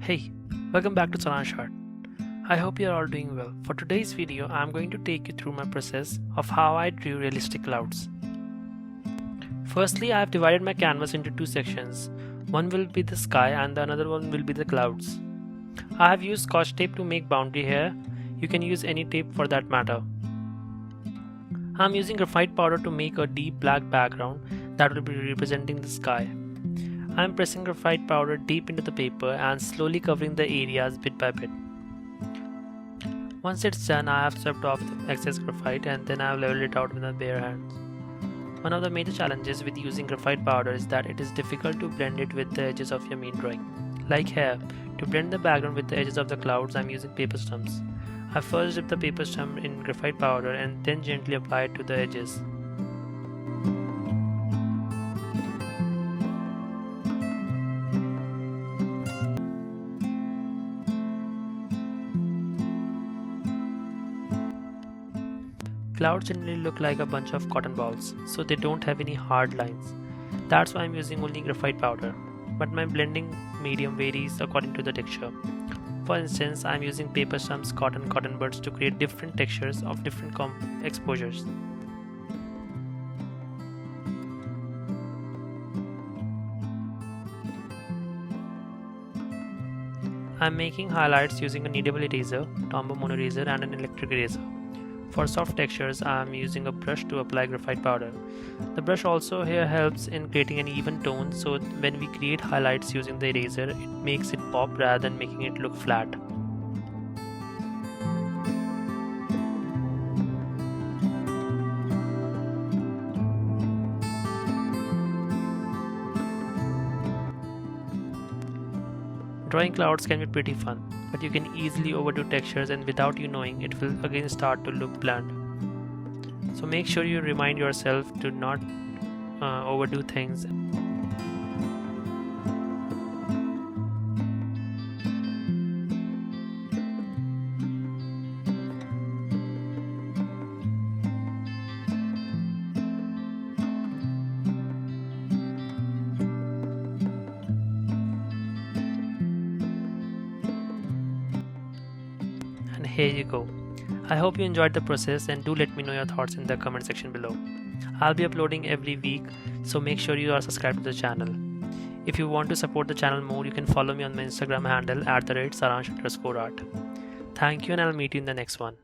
Hey, welcome back to Saransh Art. I hope you are all doing well. For today's video, I am going to take you through my process of how I drew realistic clouds. Firstly, I have divided my canvas into two sections. One will be the sky and the another one will be the clouds. I have used Scotch tape to make boundary here. You can use any tape for that matter. I am using graphite powder to make a deep black background that will be representing the sky. I am pressing graphite powder deep into the paper and slowly covering the areas bit by bit. Once it's done, I have swept off the excess graphite and then I have leveled it out with my bare hands. One of the major challenges with using graphite powder is that it is difficult to blend it with the edges of your main drawing. Like here, to blend the background with the edges of the clouds, I am using paper stumps. I first dip the paper stump in graphite powder and then gently apply it to the edges. Clouds generally look like a bunch of cotton balls, so they don't have any hard lines. That's why I'm using only graphite powder, but my blending medium varies according to the texture. For instance, I'm using paper stumps, cotton buds to create different textures of different exposures. I'm making highlights using a kneadable eraser, Tombow mono eraser and an electric eraser. For soft textures, I am using a brush to apply graphite powder. The brush also here helps in creating an even tone, so when we create highlights using the eraser, it makes it pop rather than making it look flat. Drawing clouds can be pretty fun, but you can easily overdo textures and without you knowing it will again start to look bland. So make sure you remind yourself to not overdo things. And here you go. I hope you enjoyed the process and do let me know your thoughts in the comment section below. I'll be uploading every week, so make sure you are subscribed to the channel. If you want to support the channel more, you can follow me on my Instagram handle @Saransh_art. Thank you and I'll meet you in the next one.